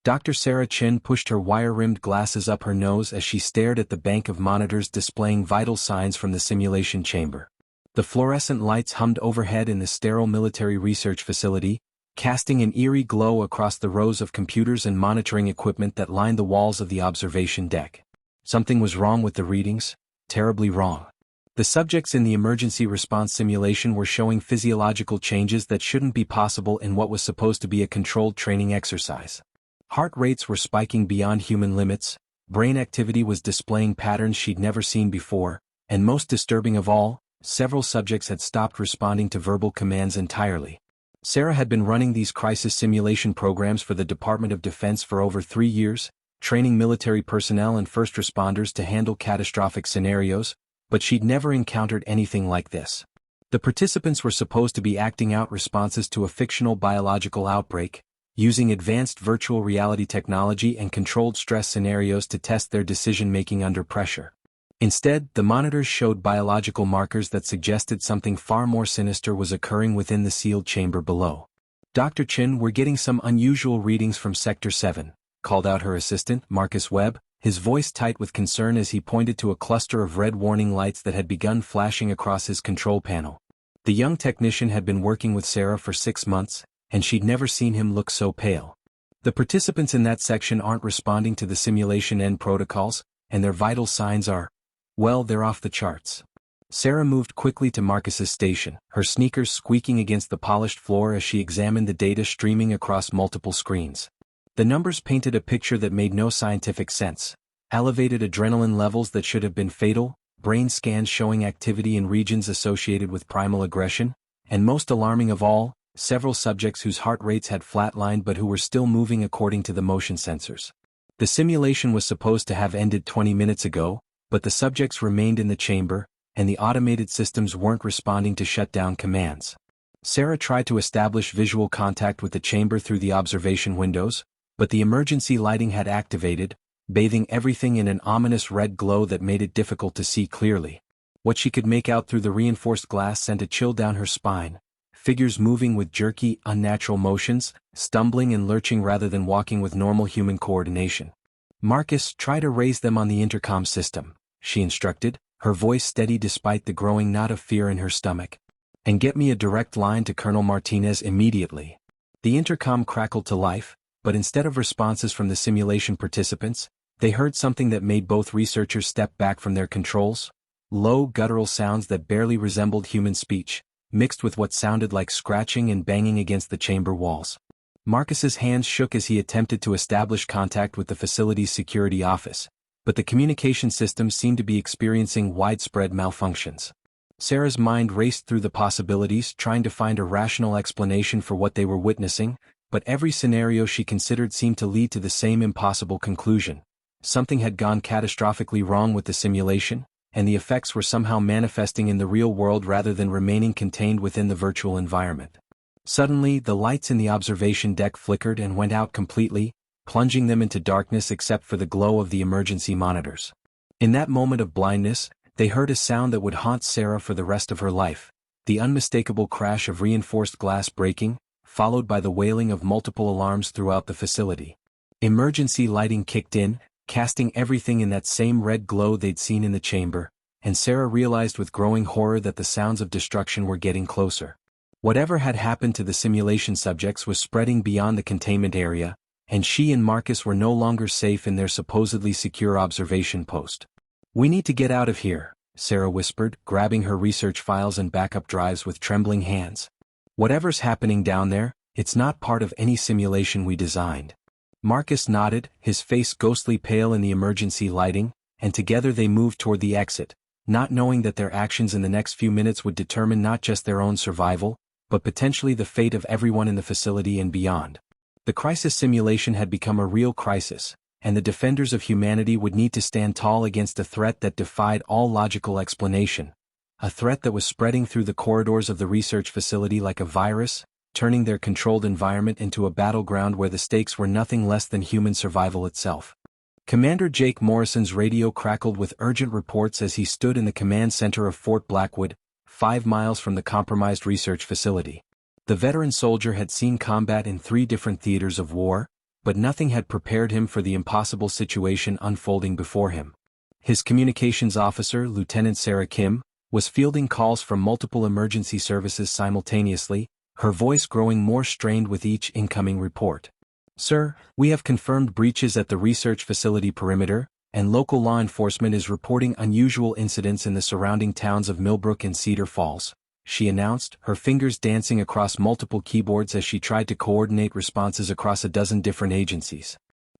Dr. Sarah Chin pushed her wire-rimmed glasses up her nose as she stared at the bank of monitors displaying vital signs from the simulation chamber. The fluorescent lights hummed overhead in the sterile military research facility, casting an eerie glow across the rows of computers and monitoring equipment that lined the walls of the observation deck. Something was wrong with the readings, terribly wrong. The subjects in the emergency response simulation were showing physiological changes that shouldn't be possible in what was supposed to be a controlled training exercise. Heart rates were spiking beyond human limits, brain activity was displaying patterns she'd never seen before, and most disturbing of all, several subjects had stopped responding to verbal commands entirely. Sarah had been running these crisis simulation programs for the Department of Defense for over 3 years, training military personnel and first responders to handle catastrophic scenarios, but she'd never encountered anything like this. The participants were supposed to be acting out responses to a fictional biological outbreak, using advanced virtual reality technology and controlled stress scenarios to test their decision-making under pressure. Instead, the monitors showed biological markers that suggested something far more sinister was occurring within the sealed chamber below. "Dr. Chin, we're getting some unusual readings from Sector 7, called out her assistant, Marcus Webb, his voice tight with concern as he pointed to a cluster of red warning lights that had begun flashing across his control panel. The young technician had been working with Sarah for 6 months, and she'd never seen him look so pale. "The participants in that section aren't responding to the simulation end protocols, and their vital signs are, well, they're off the charts." Sarah moved quickly to Marcus's station, her sneakers squeaking against the polished floor as she examined the data streaming across multiple screens. The numbers painted a picture that made no scientific sense. Elevated adrenaline levels that should have been fatal, brain scans showing activity in regions associated with primal aggression, and most alarming of all, several subjects whose heart rates had flatlined but who were still moving according to the motion sensors. The simulation was supposed to have ended 20 minutes ago, but the subjects remained in the chamber, and the automated systems weren't responding to shutdown commands. Sarah tried to establish visual contact with the chamber through the observation windows, but the emergency lighting had activated, bathing everything in an ominous red glow that made it difficult to see clearly. What she could make out through the reinforced glass sent a chill down her spine, figures moving with jerky, unnatural motions, stumbling and lurching rather than walking with normal human coordination. "Marcus, try to raise them on the intercom system," she instructed, her voice steady despite the growing knot of fear in her stomach. "And get me a direct line to Colonel Martinez immediately." The intercom crackled to life, but instead of responses from the simulation participants, they heard something that made both researchers step back from their controls. Low, guttural sounds that barely resembled human speech, mixed with what sounded like scratching and banging against the chamber walls. Marcus's hands shook as he attempted to establish contact with the facility's security office, but the communication systems seemed to be experiencing widespread malfunctions. Sarah's mind raced through the possibilities, trying to find a rational explanation for what they were witnessing, but every scenario she considered seemed to lead to the same impossible conclusion. Something had gone catastrophically wrong with the simulation, and the effects were somehow manifesting in the real world rather than remaining contained within the virtual environment. Suddenly, the lights in the observation deck flickered and went out completely, plunging them into darkness except for the glow of the emergency monitors. In that moment of blindness, they heard a sound that would haunt Sarah for the rest of her life, the unmistakable crash of reinforced glass breaking, followed by the wailing of multiple alarms throughout the facility. Emergency lighting kicked in, casting everything in that same red glow they'd seen in the chamber, and Sarah realized with growing horror that the sounds of destruction were getting closer. Whatever had happened to the simulation subjects was spreading beyond the containment area, and she and Marcus were no longer safe in their supposedly secure observation post. "We need to get out of here," Sarah whispered, grabbing her research files and backup drives with trembling hands. "Whatever's happening down there, it's not part of any simulation we designed." Marcus nodded, his face ghostly pale in the emergency lighting, and together they moved toward the exit, not knowing that their actions in the next few minutes would determine not just their own survival, but potentially the fate of everyone in the facility and beyond. The crisis simulation had become a real crisis, and the defenders of humanity would need to stand tall against a threat that defied all logical explanation. A threat that was spreading through the corridors of the research facility like a virus, turning their controlled environment into a battleground where the stakes were nothing less than human survival itself. Commander Jake Morrison's radio crackled with urgent reports as he stood in the command center of Fort Blackwood, 5 miles from the compromised research facility. The veteran soldier had seen combat in 3 different theaters of war, but nothing had prepared him for the impossible situation unfolding before him. His communications officer, Lieutenant Sarah Kim, was fielding calls from multiple emergency services simultaneously, her voice growing more strained with each incoming report. "Sir, we have confirmed breaches at the research facility perimeter, and local law enforcement is reporting unusual incidents in the surrounding towns of Millbrook and Cedar Falls," she announced, her fingers dancing across multiple keyboards as she tried to coordinate responses across a dozen different agencies.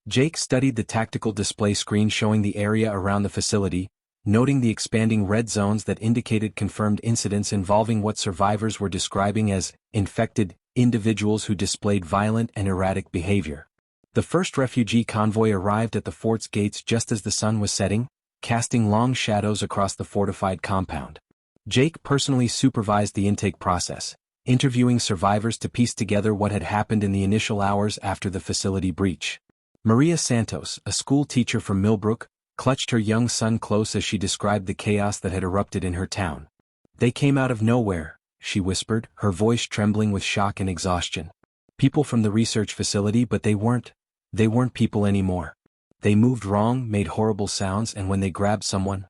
Jake studied the tactical display screen showing the area around the facility, noting the expanding red zones that indicated confirmed incidents involving what survivors were describing as infected individuals who displayed violent and erratic behavior. The first refugee convoy arrived at the fort's gates just as the sun was setting, casting long shadows across the fortified compound. Jake personally supervised the intake process, interviewing survivors to piece together what had happened in the initial hours after the facility breach. Maria Santos, a school teacher from Millbrook, clutched her young son close as she described the chaos that had erupted in her town. "They came out of nowhere," she whispered, her voice trembling with shock and exhaustion. "People from the research facility, but they weren't people anymore. They moved wrong, made horrible sounds, and when they grabbed someone..."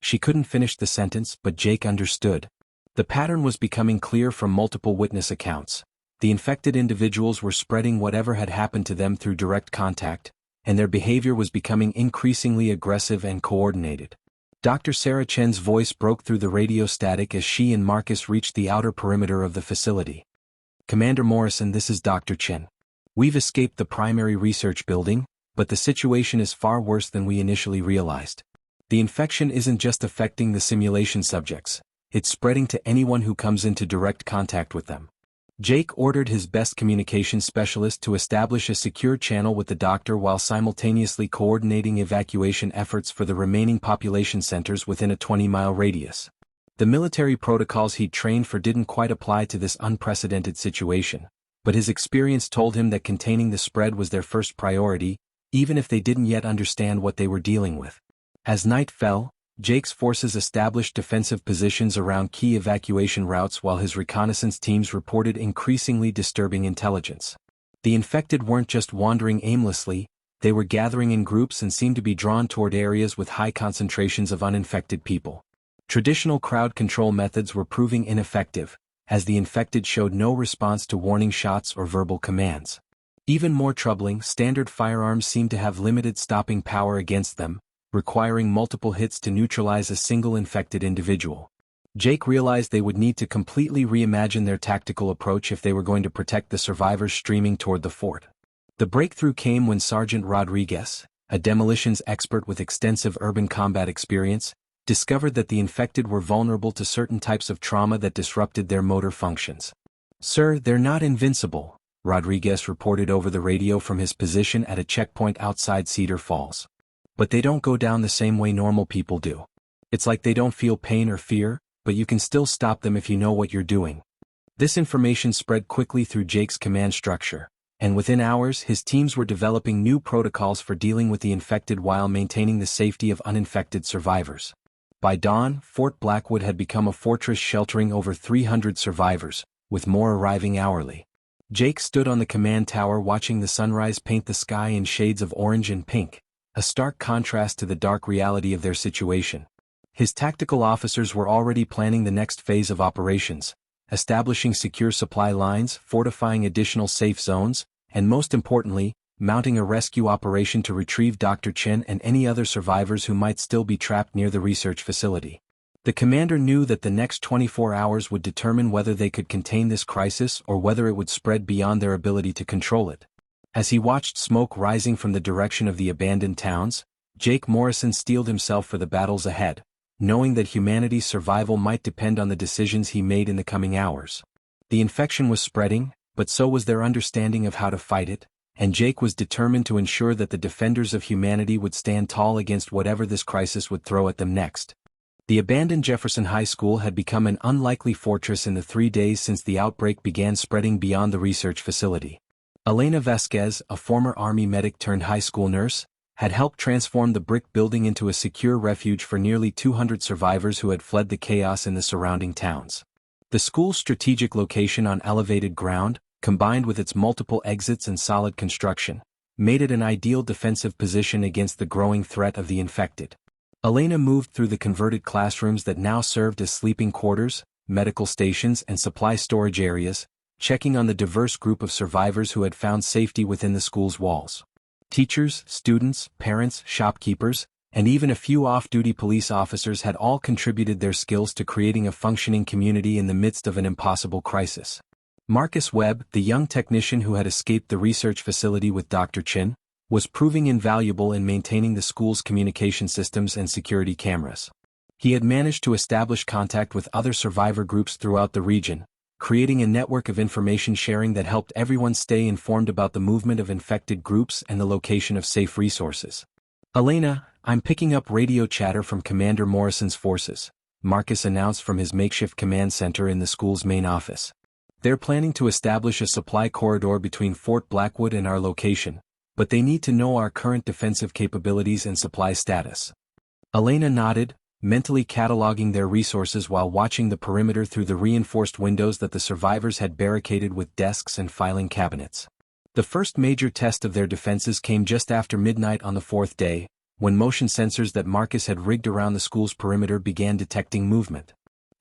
She couldn't finish the sentence, but Jake understood. The pattern was becoming clear from multiple witness accounts. The infected individuals were spreading whatever had happened to them through direct contact, and their behavior was becoming increasingly aggressive and coordinated. Dr. Sarah Chen's voice broke through the radio static as she and Marcus reached the outer perimeter of the facility. "Commander Morrison, this is Dr. Chen. We've escaped the primary research building, but the situation is far worse than we initially realized. The infection isn't just affecting the simulation subjects, it's spreading to anyone who comes into direct contact with them." Jake ordered his best communications specialist to establish a secure channel with the doctor while simultaneously coordinating evacuation efforts for the remaining population centers within a 20-mile radius. The military protocols he'd trained for didn't quite apply to this unprecedented situation, but his experience told him that containing the spread was their first priority, even if they didn't yet understand what they were dealing with. As night fell, Jake's forces established defensive positions around key evacuation routes while his reconnaissance teams reported increasingly disturbing intelligence. The infected weren't just wandering aimlessly, they were gathering in groups and seemed to be drawn toward areas with high concentrations of uninfected people. Traditional crowd control methods were proving ineffective, as the infected showed no response to warning shots or verbal commands. Even more troubling, standard firearms seemed to have limited stopping power against them, requiring multiple hits to neutralize a single infected individual. Jake realized they would need to completely reimagine their tactical approach if they were going to protect the survivors streaming toward the fort. The breakthrough came when Sergeant Rodriguez, a demolitions expert with extensive urban combat experience, discovered that the infected were vulnerable to certain types of trauma that disrupted their motor functions. "Sir, they're not invincible," Rodriguez reported over the radio from his position at a checkpoint outside Cedar Falls. "But they don't go down the same way normal people do. It's like they don't feel pain or fear, but you can still stop them if you know what you're doing." This information spread quickly through Jake's command structure, and within hours his teams were developing new protocols for dealing with the infected while maintaining the safety of uninfected survivors. By dawn, Fort Blackwood had become a fortress sheltering over 300 survivors, with more arriving hourly. Jake stood on the command tower watching the sunrise paint the sky in shades of orange and pink, a stark contrast to the dark reality of their situation. His tactical officers were already planning the next phase of operations, establishing secure supply lines, fortifying additional safe zones, and most importantly, mounting a rescue operation to retrieve Dr. Chen and any other survivors who might still be trapped near the research facility. The commander knew that the next 24 hours would determine whether they could contain this crisis or whether it would spread beyond their ability to control it. As he watched smoke rising from the direction of the abandoned towns, Jake Morrison steeled himself for the battles ahead, knowing that humanity's survival might depend on the decisions he made in the coming hours. The infection was spreading, but so was their understanding of how to fight it, and Jake was determined to ensure that the defenders of humanity would stand tall against whatever this crisis would throw at them next. The abandoned Jefferson High School had become an unlikely fortress in the 3 days since the outbreak began spreading beyond the research facility. Elena Vasquez, a former Army medic turned high school nurse, had helped transform the brick building into a secure refuge for nearly 200 survivors who had fled the chaos in the surrounding towns. The school's strategic location on elevated ground, combined with its multiple exits and solid construction, made it an ideal defensive position against the growing threat of the infected. Elena moved through the converted classrooms that now served as sleeping quarters, medical stations and supply storage areas, checking on the diverse group of survivors who had found safety within the school's walls. Teachers, students, parents, shopkeepers, and even a few off-duty police officers had all contributed their skills to creating a functioning community in the midst of an impossible crisis. Marcus Webb, the young technician who had escaped the research facility with Dr. Chin, was proving invaluable in maintaining the school's communication systems and security cameras. He had managed to establish contact with other survivor groups throughout the region, creating a network of information sharing that helped everyone stay informed about the movement of infected groups and the location of safe resources. "Elena, I'm picking up radio chatter from Commander Morrison's forces," Marcus announced from his makeshift command center in the school's main office. "They're planning to establish a supply corridor between Fort Blackwood and our location, but they need to know our current defensive capabilities and supply status." Elena nodded, mentally cataloging their resources while watching the perimeter through the reinforced windows that the survivors had barricaded with desks and filing cabinets. The first major test of their defenses came just after midnight on the fourth day, when motion sensors that Marcus had rigged around the school's perimeter began detecting movement.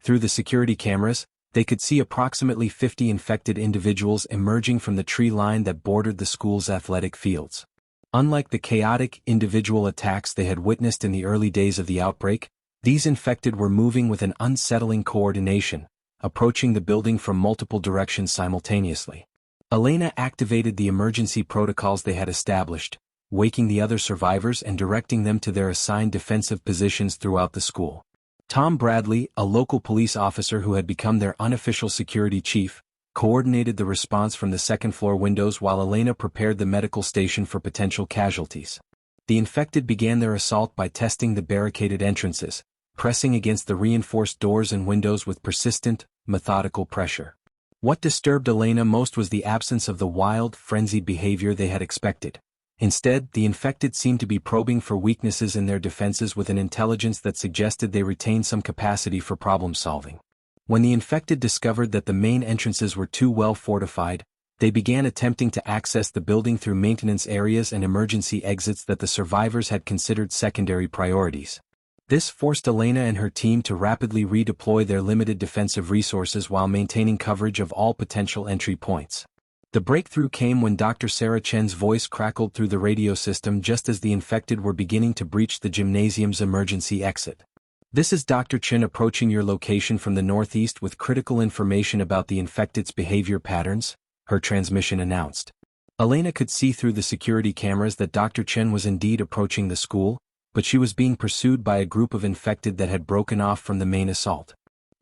Through the security cameras, they could see approximately 50 infected individuals emerging from the tree line that bordered the school's athletic fields. Unlike the chaotic, individual attacks they had witnessed in the early days of the outbreak, these infected were moving with an unsettling coordination, approaching the building from multiple directions simultaneously. Elena activated the emergency protocols they had established, waking the other survivors and directing them to their assigned defensive positions throughout the school. Tom Bradley, a local police officer who had become their unofficial security chief, coordinated the response from the second-floor windows while Elena prepared the medical station for potential casualties. The infected began their assault by testing the barricaded entrances, pressing against the reinforced doors and windows with persistent, methodical pressure. What disturbed Elena most was the absence of the wild, frenzied behavior they had expected. Instead, the infected seemed to be probing for weaknesses in their defenses with an intelligence that suggested they retained some capacity for problem-solving. When the infected discovered that the main entrances were too well fortified, they began attempting to access the building through maintenance areas and emergency exits that the survivors had considered secondary priorities. This forced Elena and her team to rapidly redeploy their limited defensive resources while maintaining coverage of all potential entry points. The breakthrough came when Dr. Sarah Chen's voice crackled through the radio system just as the infected were beginning to breach the gymnasium's emergency exit. "This is Dr. Chen approaching your location from the northeast with critical information about the infected's behavior patterns," her transmission announced. Elena could see through the security cameras that Dr. Chen was indeed approaching the school, but she was being pursued by a group of infected that had broken off from the main assault.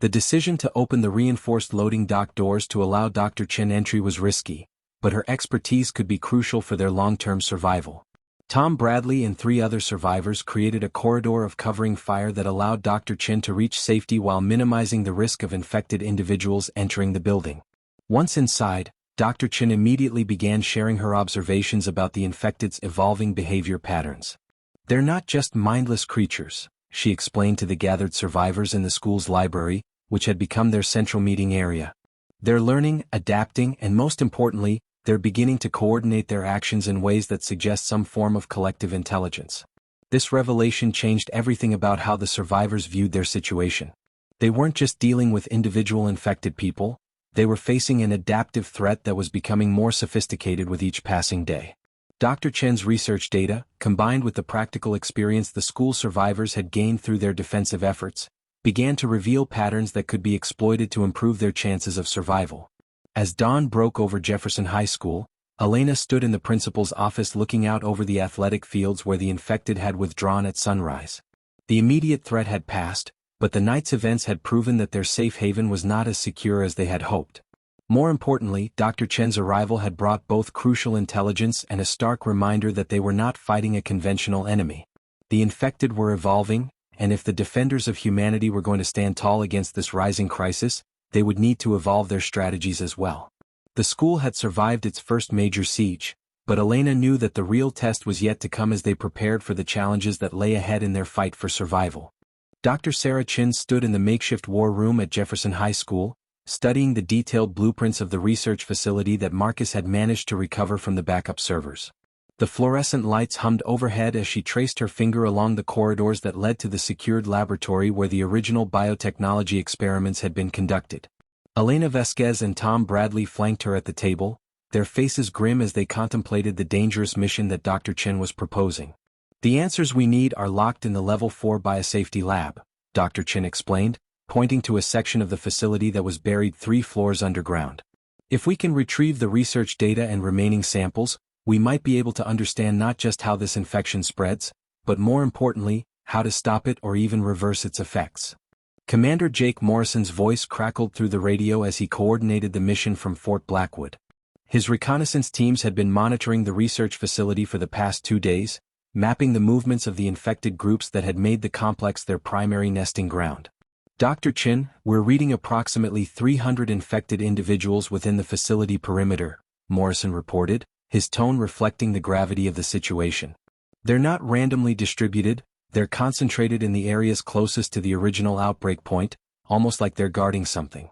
The decision to open the reinforced loading dock doors to allow Dr. Chen entry was risky, but her expertise could be crucial for their long-term survival. Tom Bradley and 3 other survivors created a corridor of covering fire that allowed Dr. Chen to reach safety while minimizing the risk of infected individuals entering the building. Once inside, Dr. Chen immediately began sharing her observations about the infected's evolving behavior patterns. "They're not just mindless creatures," she explained to the gathered survivors in the school's library, which had become their central meeting area. "They're learning, adapting, and most importantly, they're beginning to coordinate their actions in ways that suggest some form of collective intelligence." This revelation changed everything about how the survivors viewed their situation. They weren't just dealing with individual infected people, they were facing an adaptive threat that was becoming more sophisticated with each passing day. Dr. Chen's research data, combined with the practical experience the school survivors had gained through their defensive efforts, began to reveal patterns that could be exploited to improve their chances of survival. As dawn broke over Jefferson High School, Elena stood in the principal's office looking out over the athletic fields where the infected had withdrawn at sunrise. The immediate threat had passed, but the night's events had proven that their safe haven was not as secure as they had hoped. More importantly, Dr. Chen's arrival had brought both crucial intelligence and a stark reminder that they were not fighting a conventional enemy. The infected were evolving, and if the defenders of humanity were going to stand tall against this rising crisis, they would need to evolve their strategies as well. The school had survived its first major siege, but Elena knew that the real test was yet to come as they prepared for the challenges that lay ahead in their fight for survival. Dr. Sarah Chin stood in the makeshift war room at Jefferson High School, studying the detailed blueprints of the research facility that Marcus had managed to recover from the backup servers. The fluorescent lights hummed overhead as she traced her finger along the corridors that led to the secured laboratory where the original biotechnology experiments had been conducted. Elena Vasquez and Tom Bradley flanked her at the table, their faces grim as they contemplated the dangerous mission that Dr. Chen was proposing. "The answers we need are locked in the Level 4 biosafety lab," Dr. Chen explained, pointing to a section of the facility that was buried 3 floors underground. "If we can retrieve the research data and remaining samples, we might be able to understand not just how this infection spreads, but more importantly, how to stop it or even reverse its effects." Commander Jake Morrison's voice crackled through the radio as he coordinated the mission from Fort Blackwood. His reconnaissance teams had been monitoring the research facility for the past 2 days, mapping the movements of the infected groups that had made the complex their primary nesting ground. "Dr. Chen, we're reading approximately 300 infected individuals within the facility perimeter," Morrison reported, his tone reflecting the gravity of the situation. "They're not randomly distributed, they're concentrated in the areas closest to the original outbreak point, almost like they're guarding something."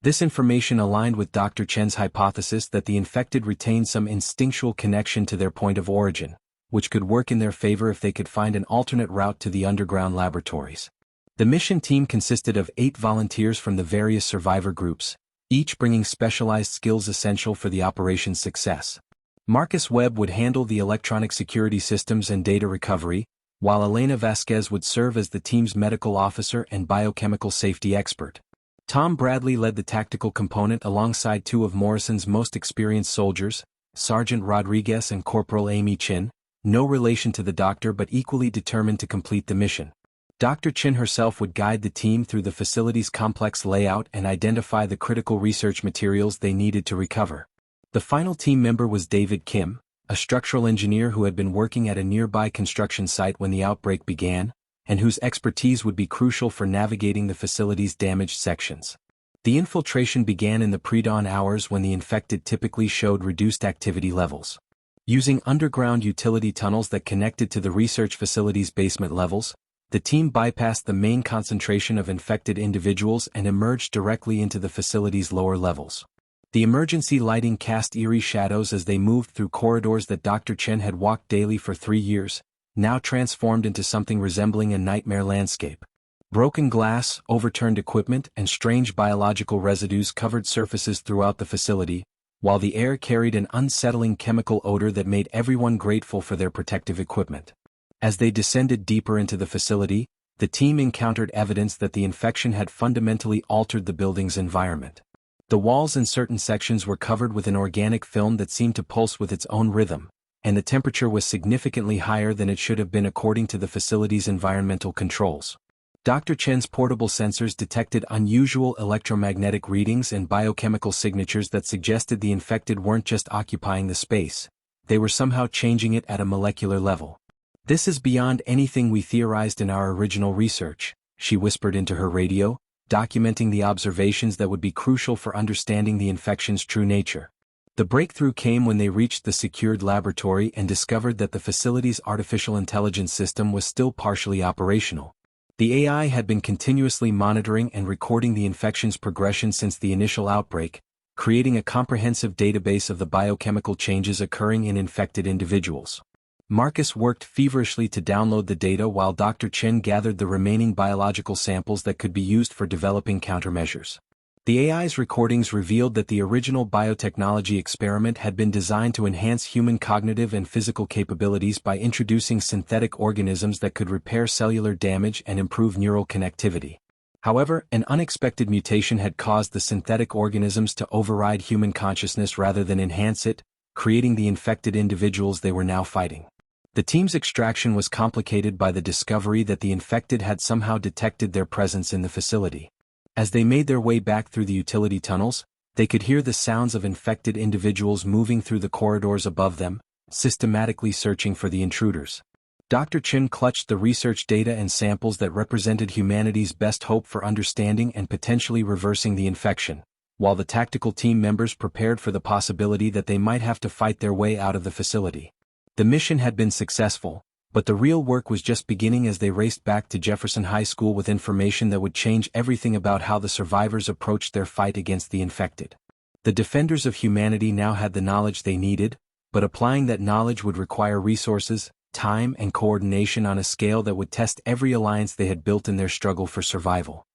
This information aligned with Dr. Chen's hypothesis that the infected retained some instinctual connection to their point of origin, which could work in their favor if they could find an alternate route to the underground laboratories. The mission team consisted of 8 volunteers from the various survivor groups, each bringing specialized skills essential for the operation's success. Marcus Webb would handle the electronic security systems and data recovery, while Elena Vasquez would serve as the team's medical officer and biochemical safety expert. Tom Bradley led the tactical component alongside 2 of Morrison's most experienced soldiers, Sergeant Rodriguez and Corporal Amy Chin, no relation to the doctor but equally determined to complete the mission. Dr. Chin herself would guide the team through the facility's complex layout and identify the critical research materials they needed to recover. The final team member was David Kim, a structural engineer who had been working at a nearby construction site when the outbreak began, and whose expertise would be crucial for navigating the facility's damaged sections. The infiltration began in the pre-dawn hours when the infected typically showed reduced activity levels. Using underground utility tunnels that connected to the research facility's basement levels, the team bypassed the main concentration of infected individuals and emerged directly into the facility's lower levels. The emergency lighting cast eerie shadows as they moved through corridors that Dr. Chen had walked daily for 3 years, now transformed into something resembling a nightmare landscape. Broken glass, overturned equipment, and strange biological residues covered surfaces throughout the facility, while the air carried an unsettling chemical odor that made everyone grateful for their protective equipment. As they descended deeper into the facility, the team encountered evidence that the infection had fundamentally altered the building's environment. The walls in certain sections were covered with an organic film that seemed to pulse with its own rhythm, and the temperature was significantly higher than it should have been according to the facility's environmental controls. Dr. Chen's portable sensors detected unusual electromagnetic readings and biochemical signatures that suggested the infected weren't just occupying the space, they were somehow changing it at a molecular level. "This is beyond anything we theorized in our original research," she whispered into her radio, documenting the observations that would be crucial for understanding the infection's true nature. The breakthrough came when they reached the secured laboratory and discovered that the facility's artificial intelligence system was still partially operational. The AI had been continuously monitoring and recording the infection's progression since the initial outbreak, creating a comprehensive database of the biochemical changes occurring in infected individuals. Marcus worked feverishly to download the data while Dr. Chen gathered the remaining biological samples that could be used for developing countermeasures. The AI's recordings revealed that the original biotechnology experiment had been designed to enhance human cognitive and physical capabilities by introducing synthetic organisms that could repair cellular damage and improve neural connectivity. However, an unexpected mutation had caused the synthetic organisms to override human consciousness rather than enhance it, creating the infected individuals they were now fighting. The team's extraction was complicated by the discovery that the infected had somehow detected their presence in the facility. As they made their way back through the utility tunnels, they could hear the sounds of infected individuals moving through the corridors above them, systematically searching for the intruders. Dr. Chen clutched the research data and samples that represented humanity's best hope for understanding and potentially reversing the infection, while the tactical team members prepared for the possibility that they might have to fight their way out of the facility. The mission had been successful, but the real work was just beginning as they raced back to Jefferson High School with information that would change everything about how the survivors approached their fight against the infected. The defenders of humanity now had the knowledge they needed, but applying that knowledge would require resources, time, and coordination on a scale that would test every alliance they had built in their struggle for survival.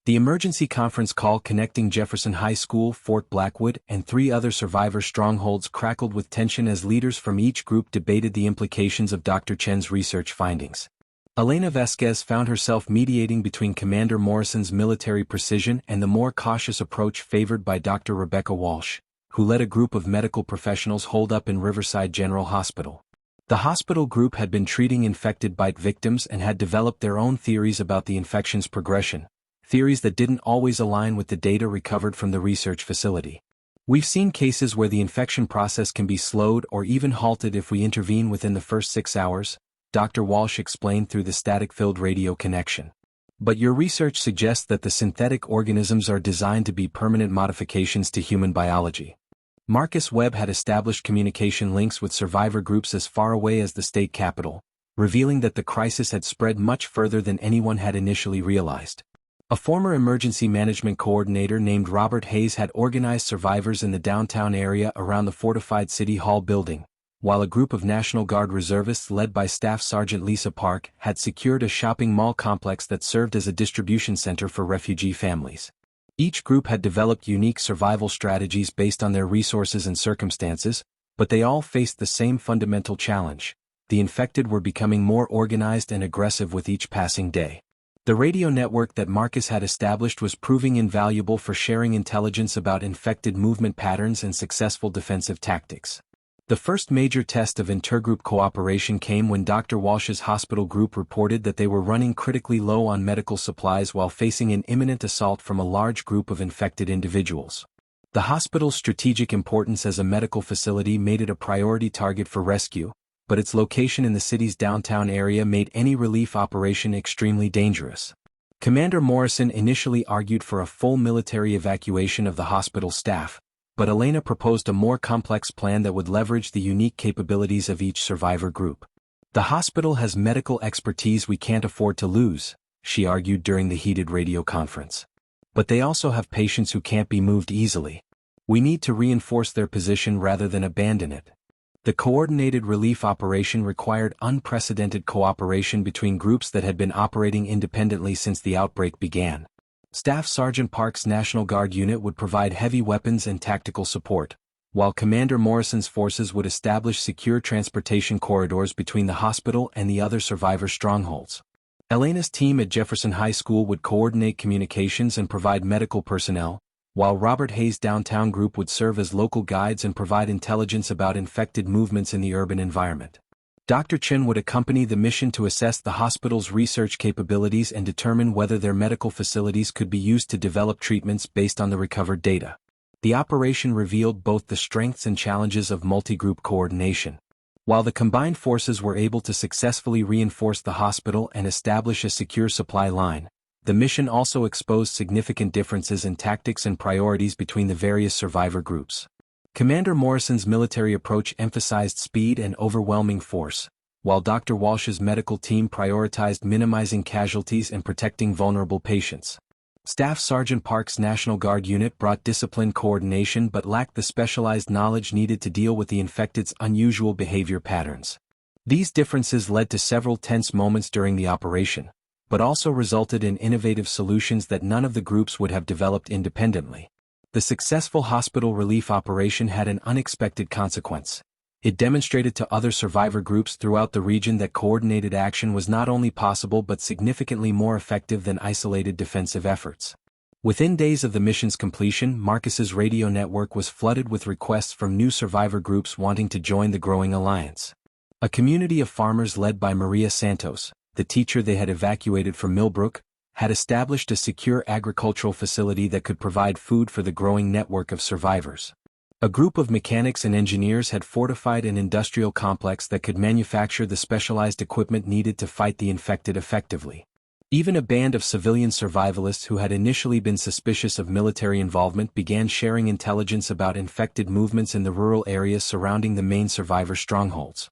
The emergency conference call connecting Jefferson High School, Fort Blackwood, and 3 other survivor strongholds crackled with tension as leaders from each group debated the implications of Dr. Chen's research findings. Elena Vasquez found herself mediating between Commander Morrison's military precision and the more cautious approach favored by Dr. Rebecca Walsh, who led a group of medical professionals holed up in Riverside General Hospital. The hospital group had been treating infected bite victims and had developed their own theories about the infection's progression, theories that didn't always align with the data recovered from the research facility. "We've seen cases where the infection process can be slowed or even halted if we intervene within the first 6 hours, Dr. Walsh explained through the static-filled radio connection. "But your research suggests that the synthetic organisms are designed to be permanent modifications to human biology." Marcus Webb had established communication links with survivor groups as far away as the state capitol, revealing that the crisis had spread much further than anyone had initially realized. A former emergency management coordinator named Robert Hayes had organized survivors in the downtown area around the fortified City Hall building, while a group of National Guard reservists led by Staff Sergeant Lisa Park had secured a shopping mall complex that served as a distribution center for refugee families. Each group had developed unique survival strategies based on their resources and circumstances, but they all faced the same fundamental challenge: the infected were becoming more organized and aggressive with each passing day. The radio network that Marcus had established was proving invaluable for sharing intelligence about infected movement patterns and successful defensive tactics. The first major test of intergroup cooperation came when Dr. Walsh's hospital group reported that they were running critically low on medical supplies while facing an imminent assault from a large group of infected individuals. The hospital's strategic importance as a medical facility made it a priority target for rescue, but its location in the city's downtown area made any relief operation extremely dangerous. Commander Morrison initially argued for a full military evacuation of the hospital staff, but Elena proposed a more complex plan that would leverage the unique capabilities of each survivor group. "The hospital has medical expertise we can't afford to lose," she argued during the heated radio conference. "But they also have patients who can't be moved easily. We need to reinforce their position rather than abandon it." The coordinated relief operation required unprecedented cooperation between groups that had been operating independently since the outbreak began. Staff Sergeant Park's National Guard unit would provide heavy weapons and tactical support, while Commander Morrison's forces would establish secure transportation corridors between the hospital and the other survivor strongholds. Elena's team at Jefferson High School would coordinate communications and provide medical personnel, while Robert Hayes' downtown group would serve as local guides and provide intelligence about infected movements in the urban environment. Dr. Chen would accompany the mission to assess the hospital's research capabilities and determine whether their medical facilities could be used to develop treatments based on the recovered data. The operation revealed both the strengths and challenges of multi-group coordination. While the combined forces were able to successfully reinforce the hospital and establish a secure supply line, the mission also exposed significant differences in tactics and priorities between the various survivor groups. Commander Morrison's military approach emphasized speed and overwhelming force, while Dr. Walsh's medical team prioritized minimizing casualties and protecting vulnerable patients. Staff Sergeant Park's National Guard unit brought disciplined coordination but lacked the specialized knowledge needed to deal with the infected's unusual behavior patterns. These differences led to several tense moments during the operation, but also resulted in innovative solutions that none of the groups would have developed independently. The successful hospital relief operation had an unexpected consequence. It demonstrated to other survivor groups throughout the region that coordinated action was not only possible but significantly more effective than isolated defensive efforts. Within days of the mission's completion, Marcus's radio network was flooded with requests from new survivor groups wanting to join the growing alliance. A community of farmers led by Maria Santos, the teacher they had evacuated from Millbrook, had established a secure agricultural facility that could provide food for the growing network of survivors. A group of mechanics and engineers had fortified an industrial complex that could manufacture the specialized equipment needed to fight the infected effectively. Even a band of civilian survivalists who had initially been suspicious of military involvement began sharing intelligence about infected movements in the rural areas surrounding the main survivor strongholds.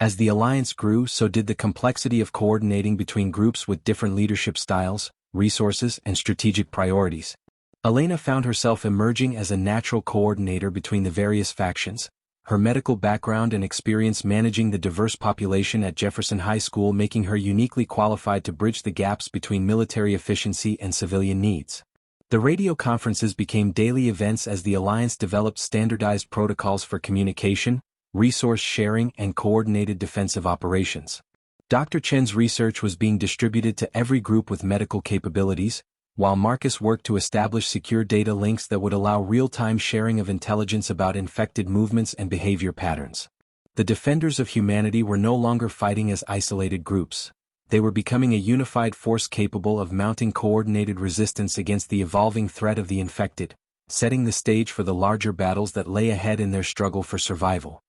As the alliance grew, so did the complexity of coordinating between groups with different leadership styles, resources, and strategic priorities. Elena found herself emerging as a natural coordinator between the various factions, her medical background and experience managing the diverse population at Jefferson High School making her uniquely qualified to bridge the gaps between military efficiency and civilian needs. The radio conferences became daily events as the Alliance developed standardized protocols for communication, resource sharing, and coordinated defensive operations. Dr. Chen's research was being distributed to every group with medical capabilities, while Marcus worked to establish secure data links that would allow real-time sharing of intelligence about infected movements and behavior patterns. The defenders of humanity were no longer fighting as isolated groups. They were becoming a unified force capable of mounting coordinated resistance against the evolving threat of the infected, setting the stage for the larger battles that lay ahead in their struggle for survival.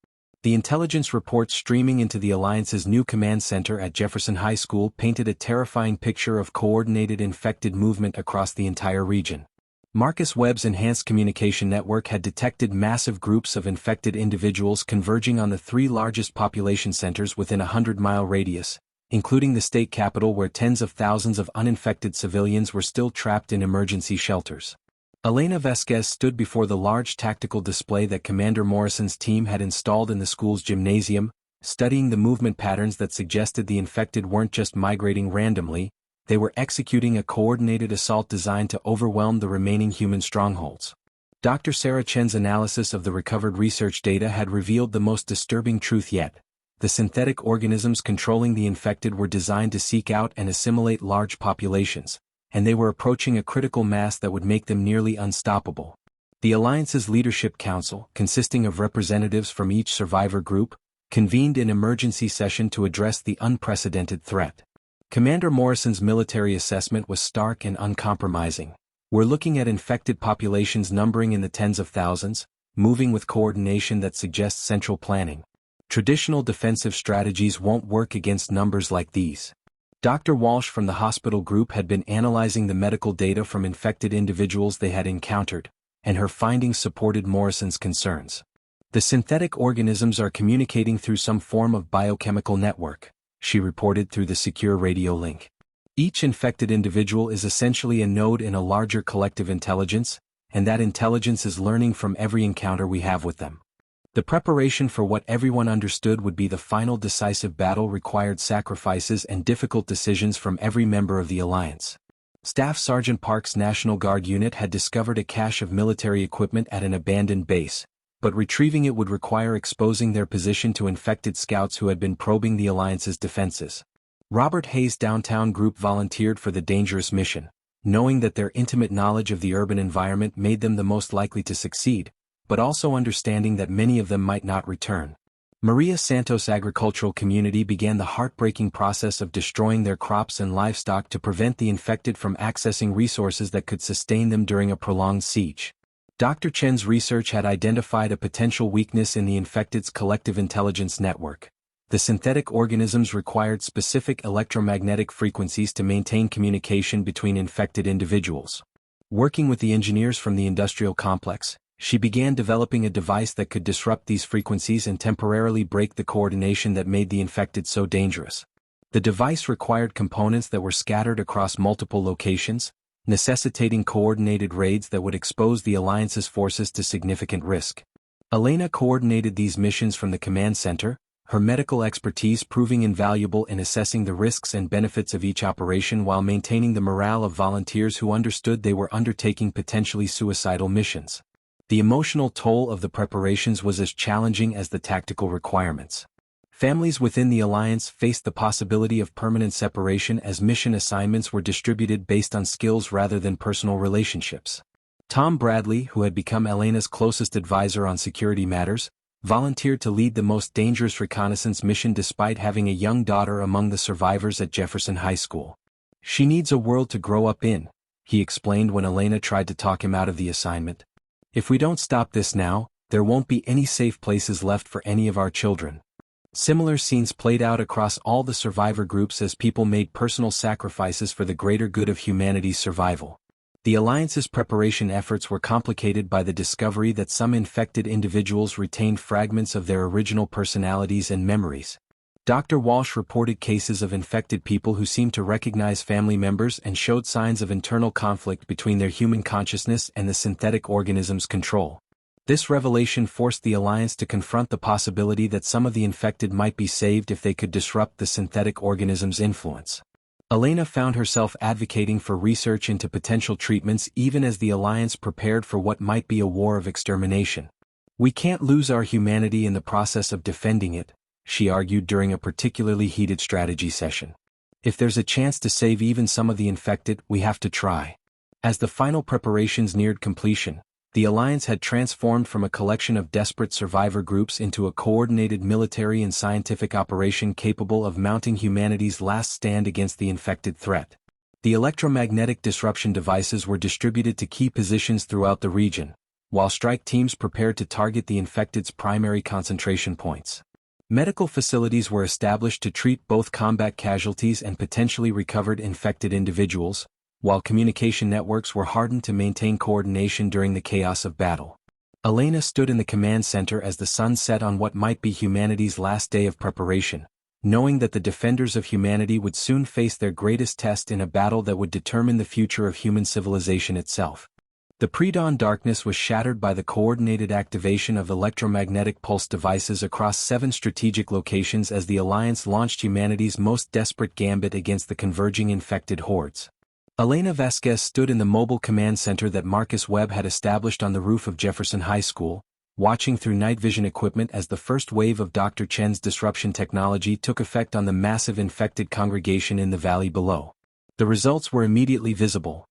The intelligence reports streaming into the Alliance's new command center at Jefferson High School painted a terrifying picture of coordinated infected movement across the entire region. Marcus Webb's enhanced communication network had detected massive groups of infected individuals converging on the three largest population centers within a 100-mile radius, including the state capital where tens of thousands of uninfected civilians were still trapped in emergency shelters. Elena Vasquez stood before the large tactical display that Commander Morrison's team had installed in the school's gymnasium, studying the movement patterns that suggested the infected weren't just migrating randomly, they were executing a coordinated assault designed to overwhelm the remaining human strongholds. Dr. Sarah Chen's analysis of the recovered research data had revealed the most disturbing truth yet. The synthetic organisms controlling the infected were designed to seek out and assimilate large populations, and they were approaching a critical mass that would make them nearly unstoppable. The Alliance's Leadership Council, consisting of representatives from each survivor group, convened an emergency session to address the unprecedented threat. Commander Morrison's military assessment was stark and uncompromising. We're looking at infected populations numbering in the tens of thousands, moving with coordination that suggests central planning. Traditional defensive strategies won't work against numbers like these. Dr. Walsh from the hospital group had been analyzing the medical data from infected individuals they had encountered, and her findings supported Morrison's concerns. The synthetic organisms are communicating through some form of biochemical network, she reported through the secure radio link. Each infected individual is essentially a node in a larger collective intelligence, and that intelligence is learning from every encounter we have with them. The preparation for what everyone understood would be the final decisive battle required sacrifices and difficult decisions from every member of the Alliance. Staff Sergeant Park's National Guard unit had discovered a cache of military equipment at an abandoned base, but retrieving it would require exposing their position to infected scouts who had been probing the Alliance's defenses. Robert Hayes' downtown group volunteered for the dangerous mission, knowing that their intimate knowledge of the urban environment made them the most likely to succeed, but also understanding that many of them might not return. Maria Santos' agricultural community began the heartbreaking process of destroying their crops and livestock to prevent the infected from accessing resources that could sustain them during a prolonged siege. Dr. Chen's research had identified a potential weakness in the infected's collective intelligence network. The synthetic organisms required specific electromagnetic frequencies to maintain communication between infected individuals. Working with the engineers from the industrial complex, she began developing a device that could disrupt these frequencies and temporarily break the coordination that made the infected so dangerous. The device required components that were scattered across multiple locations, necessitating coordinated raids that would expose the Alliance's forces to significant risk. Elena coordinated these missions from the command center, her medical expertise proving invaluable in assessing the risks and benefits of each operation while maintaining the morale of volunteers who understood they were undertaking potentially suicidal missions. The emotional toll of the preparations was as challenging as the tactical requirements. Families within the Alliance faced the possibility of permanent separation as mission assignments were distributed based on skills rather than personal relationships. Tom Bradley, who had become Elena's closest advisor on security matters, volunteered to lead the most dangerous reconnaissance mission despite having a young daughter among the survivors at Jefferson High School. "She needs a world to grow up in," he explained when Elena tried to talk him out of the assignment. "If we don't stop this now, there won't be any safe places left for any of our children." Similar scenes played out across all the survivor groups as people made personal sacrifices for the greater good of humanity's survival. The Alliance's preparation efforts were complicated by the discovery that some infected individuals retained fragments of their original personalities and memories. Dr. Walsh reported cases of infected people who seemed to recognize family members and showed signs of internal conflict between their human consciousness and the synthetic organism's control. This revelation forced the Alliance to confront the possibility that some of the infected might be saved if they could disrupt the synthetic organism's influence. Elena found herself advocating for research into potential treatments even as the Alliance prepared for what might be a war of extermination. "We can't lose our humanity in the process of defending it," she argued during a particularly heated strategy session. "If there's a chance to save even some of the infected, we have to try." As the final preparations neared completion, the Alliance had transformed from a collection of desperate survivor groups into a coordinated military and scientific operation capable of mounting humanity's last stand against the infected threat. The electromagnetic disruption devices were distributed to key positions throughout the region, while strike teams prepared to target the infected's primary concentration points. Medical facilities were established to treat both combat casualties and potentially recovered infected individuals, while communication networks were hardened to maintain coordination during the chaos of battle. Elena stood in the command center as the sun set on what might be humanity's last day of preparation, knowing that the defenders of humanity would soon face their greatest test in a battle that would determine the future of human civilization itself. The pre-dawn darkness was shattered by the coordinated activation of electromagnetic pulse devices across 7 strategic locations as the Alliance launched humanity's most desperate gambit against the converging infected hordes. Elena Vasquez stood in the mobile command center that Marcus Webb had established on the roof of Jefferson High School, watching through night vision equipment as the first wave of Dr. Chen's disruption technology took effect on the massive infected congregation in the valley below. The results were immediately visible.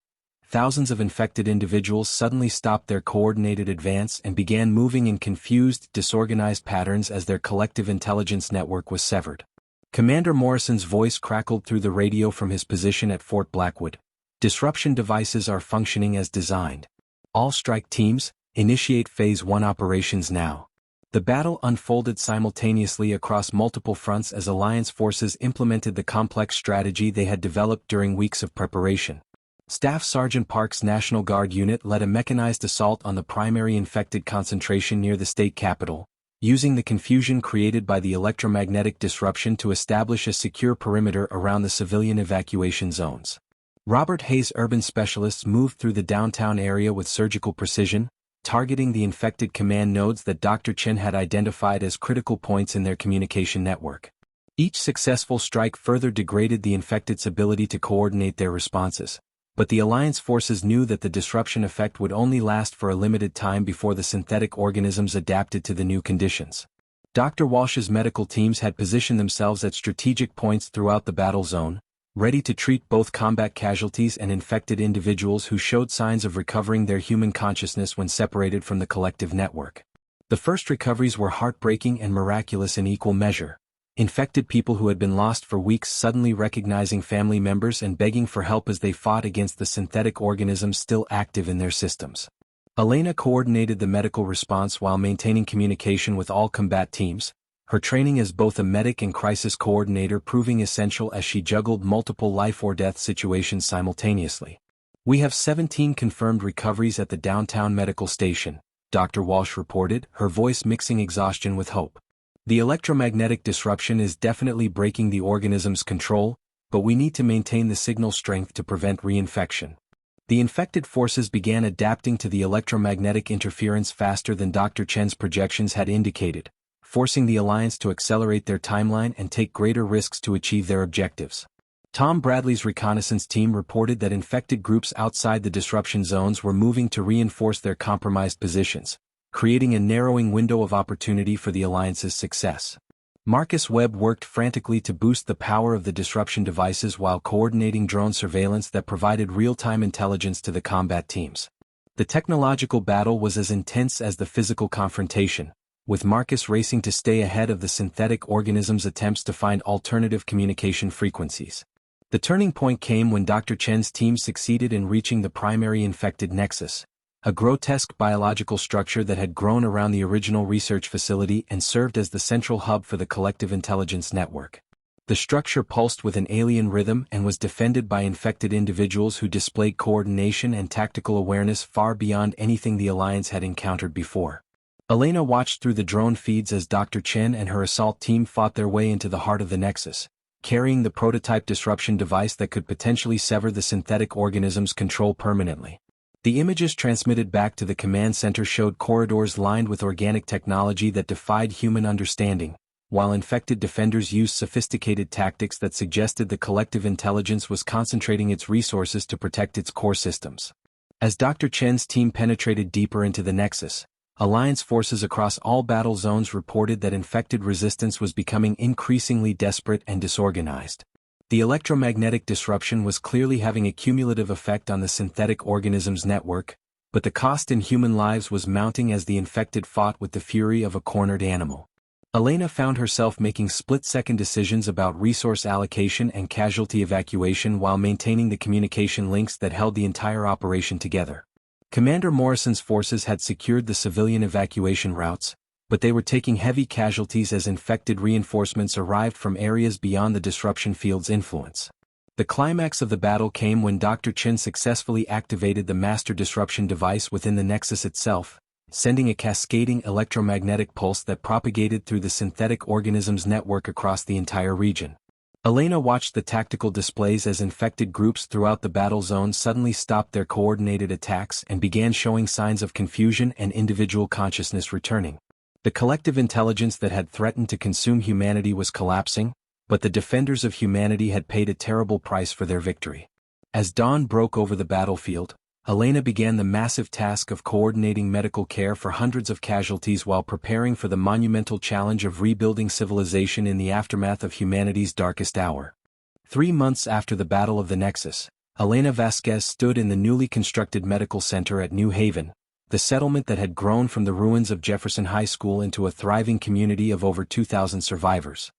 Thousands of infected individuals suddenly stopped their coordinated advance and began moving in confused, disorganized patterns as their collective intelligence network was severed. Commander Morrison's voice crackled through the radio from his position at Fort Blackwood. "Disruption devices are functioning as designed. All strike teams, initiate Phase 1 operations now." The battle unfolded simultaneously across multiple fronts as Alliance forces implemented the complex strategy they had developed during weeks of preparation. Staff Sergeant Park's National Guard unit led a mechanized assault on the primary infected concentration near the state capitol, using the confusion created by the electromagnetic disruption to establish a secure perimeter around the civilian evacuation zones. Robert Hayes' urban specialists moved through the downtown area with surgical precision, targeting the infected command nodes that Dr. Chen had identified as critical points in their communication network. Each successful strike further degraded the infected's ability to coordinate their responses, but the Alliance forces knew that the disruption effect would only last for a limited time before the synthetic organisms adapted to the new conditions. Dr. Walsh's medical teams had positioned themselves at strategic points throughout the battle zone, ready to treat both combat casualties and infected individuals who showed signs of recovering their human consciousness when separated from the collective network. The first recoveries were heartbreaking and miraculous in equal measure. Infected people who had been lost for weeks suddenly recognizing family members and begging for help as they fought against the synthetic organisms still active in their systems. Elena coordinated the medical response while maintaining communication with all combat teams, her training as both a medic and crisis coordinator proving essential as she juggled multiple life-or-death situations simultaneously. "We have 17 confirmed recoveries at the downtown medical station," Dr. Walsh reported, her voice mixing exhaustion with hope. "The electromagnetic disruption is definitely breaking the organism's control, but we need to maintain the signal strength to prevent reinfection." The infected forces began adapting to the electromagnetic interference faster than Dr. Chen's projections had indicated, forcing the Alliance to accelerate their timeline and take greater risks to achieve their objectives. Tom Bradley's reconnaissance team reported that infected groups outside the disruption zones were moving to reinforce their compromised positions, creating a narrowing window of opportunity for the Alliance's success. Marcus Webb worked frantically to boost the power of the disruption devices while coordinating drone surveillance that provided real-time intelligence to the combat teams. The technological battle was as intense as the physical confrontation, with Marcus racing to stay ahead of the synthetic organism's attempts to find alternative communication frequencies. The turning point came when Dr. Chen's team succeeded in reaching the primary infected nexus, a grotesque biological structure that had grown around the original research facility and served as the central hub for the collective intelligence network. The structure pulsed with an alien rhythm and was defended by infected individuals who displayed coordination and tactical awareness far beyond anything the Alliance had encountered before. Elena watched through the drone feeds as Dr. Chen and her assault team fought their way into the heart of the nexus, carrying the prototype disruption device that could potentially sever the synthetic organism's control permanently. The images transmitted back to the command center showed corridors lined with organic technology that defied human understanding, while infected defenders used sophisticated tactics that suggested the collective intelligence was concentrating its resources to protect its core systems. As Dr. Chen's team penetrated deeper into the Nexus, Alliance forces across all battle zones reported that infected resistance was becoming increasingly desperate and disorganized. The electromagnetic disruption was clearly having a cumulative effect on the synthetic organisms network, but the cost in human lives was mounting as the infected fought with the fury of a cornered animal. Elena found herself making split-second decisions about resource allocation and casualty evacuation while maintaining the communication links that held the entire operation together. Commander Morrison's forces had secured the civilian evacuation routes, but they were taking heavy casualties as infected reinforcements arrived from areas beyond the disruption field's influence. The climax of the battle came when Dr. Chen successfully activated the master disruption device within the Nexus itself, sending a cascading electromagnetic pulse that propagated through the synthetic organisms network across the entire region. Elena watched the tactical displays as infected groups throughout the battle zone suddenly stopped their coordinated attacks and began showing signs of confusion and individual consciousness returning. The collective intelligence that had threatened to consume humanity was collapsing, but the defenders of humanity had paid a terrible price for their victory. As dawn broke over the battlefield, Elena began the massive task of coordinating medical care for hundreds of casualties while preparing for the monumental challenge of rebuilding civilization in the aftermath of humanity's darkest hour. 3 months after the Battle of the Nexus, Elena Vasquez stood in the newly constructed medical center at New Haven, the settlement that had grown from the ruins of Jefferson High School into a thriving community of over 2,000 survivors.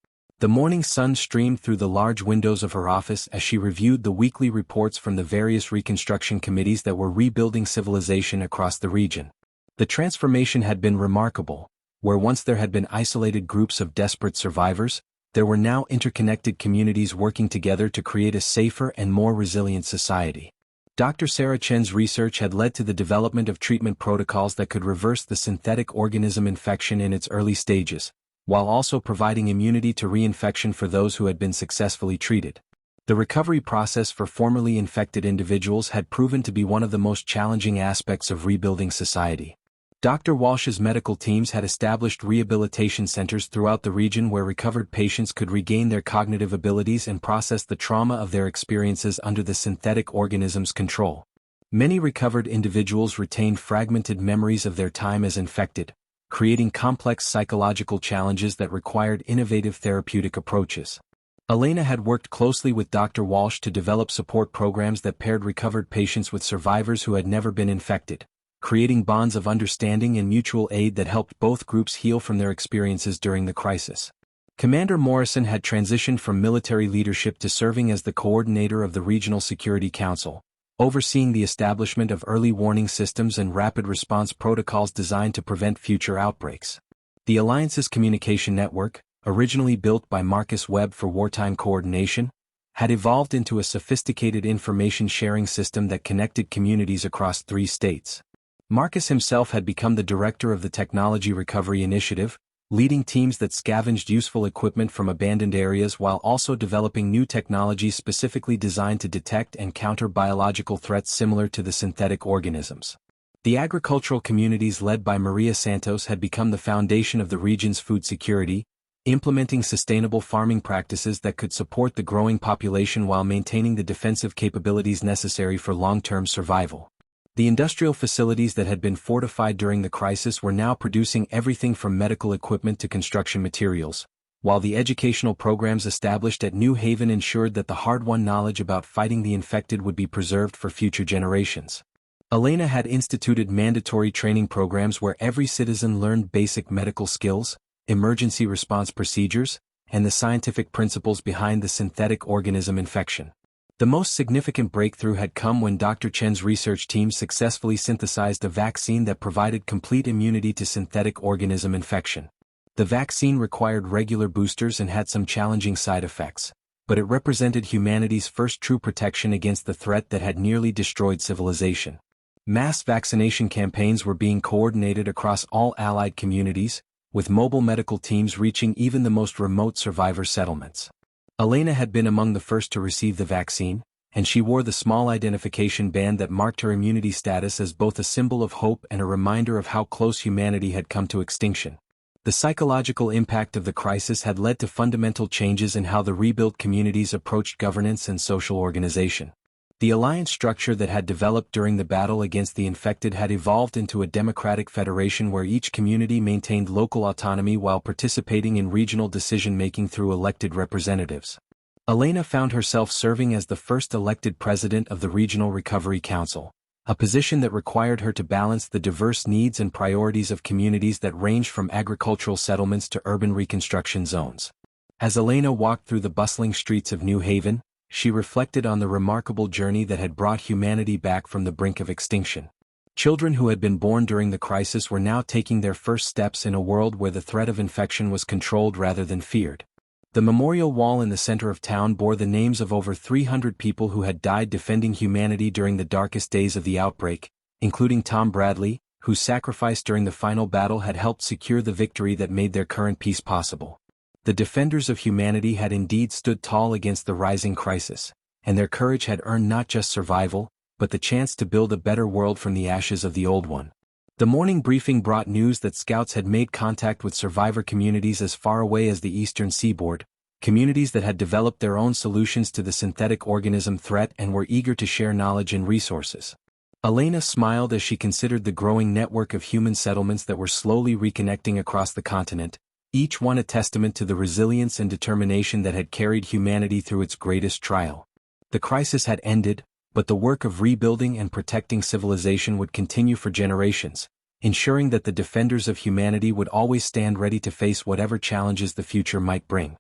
The morning sun streamed through the large windows of her office as she reviewed the weekly reports from the various reconstruction committees that were rebuilding civilization across the region. The transformation had been remarkable. Where once there had been isolated groups of desperate survivors, there were now interconnected communities working together to create a safer and more resilient society. Dr. Sarah Chen's research had led to the development of treatment protocols that could reverse the synthetic organism infection in its early stages, while also providing immunity to reinfection for those who had been successfully treated. The recovery process for formerly infected individuals had proven to be one of the most challenging aspects of rebuilding society. Dr. Walsh's medical teams had established rehabilitation centers throughout the region where recovered patients could regain their cognitive abilities and process the trauma of their experiences under the synthetic organism's control. Many recovered individuals retained fragmented memories of their time as infected, creating complex psychological challenges that required innovative therapeutic approaches. Elena had worked closely with Dr. Walsh to develop support programs that paired recovered patients with survivors who had never been infected, creating bonds of understanding and mutual aid that helped both groups heal from their experiences during the crisis. Commander Morrison had transitioned from military leadership to serving as the coordinator of the Regional Security Council, overseeing the establishment of early warning systems and rapid response protocols designed to prevent future outbreaks. The Alliance's communication network, originally built by Marcus Webb for wartime coordination, had evolved into a sophisticated information sharing system that connected communities across 3 states. Marcus himself had become the director of the Technology Recovery Initiative, leading teams that scavenged useful equipment from abandoned areas while also developing new technologies specifically designed to detect and counter biological threats similar to the synthetic organisms. The agricultural communities led by Maria Santos had become the foundation of the region's food security, implementing sustainable farming practices that could support the growing population while maintaining the defensive capabilities necessary for long-term survival. The industrial facilities that had been fortified during the crisis were now producing everything from medical equipment to construction materials, while the educational programs established at New Haven ensured that the hard-won knowledge about fighting the infected would be preserved for future generations. Elena had instituted mandatory training programs where every citizen learned basic medical skills, emergency response procedures, and the scientific principles behind the synthetic organism infection. The most significant breakthrough had come when Dr. Chen's research team successfully synthesized a vaccine that provided complete immunity to synthetic organism infection. The vaccine required regular boosters and had some challenging side effects, but it represented humanity's first true protection against the threat that had nearly destroyed civilization. Mass vaccination campaigns were being coordinated across all allied communities, with mobile medical teams reaching even the most remote survivor settlements. Elena had been among the first to receive the vaccine, and she wore the small identification band that marked her immunity status as both a symbol of hope and a reminder of how close humanity had come to extinction. The psychological impact of the crisis had led to fundamental changes in how the rebuilt communities approached governance and social organization. The alliance structure that had developed during the battle against the infected had evolved into a democratic federation where each community maintained local autonomy while participating in regional decision-making through elected representatives. Elena found herself serving as the first elected president of the Regional Recovery Council, a position that required her to balance the diverse needs and priorities of communities that ranged from agricultural settlements to urban reconstruction zones. As Elena walked through the bustling streets of New Haven, she reflected on the remarkable journey that had brought humanity back from the brink of extinction. Children who had been born during the crisis were now taking their first steps in a world where the threat of infection was controlled rather than feared. The memorial wall in the center of town bore the names of over 300 people who had died defending humanity during the darkest days of the outbreak, including Tom Bradley, whose sacrifice during the final battle had helped secure the victory that made their current peace possible. The defenders of humanity had indeed stood tall against the rising crisis, and their courage had earned not just survival, but the chance to build a better world from the ashes of the old one. The morning briefing brought news that scouts had made contact with survivor communities as far away as the eastern seaboard, communities that had developed their own solutions to the synthetic organism threat and were eager to share knowledge and resources. Elena smiled as she considered the growing network of human settlements that were slowly reconnecting across the continent, each one a testament to the resilience and determination that had carried humanity through its greatest trial. The crisis had ended, but the work of rebuilding and protecting civilization would continue for generations, ensuring that the defenders of humanity would always stand ready to face whatever challenges the future might bring.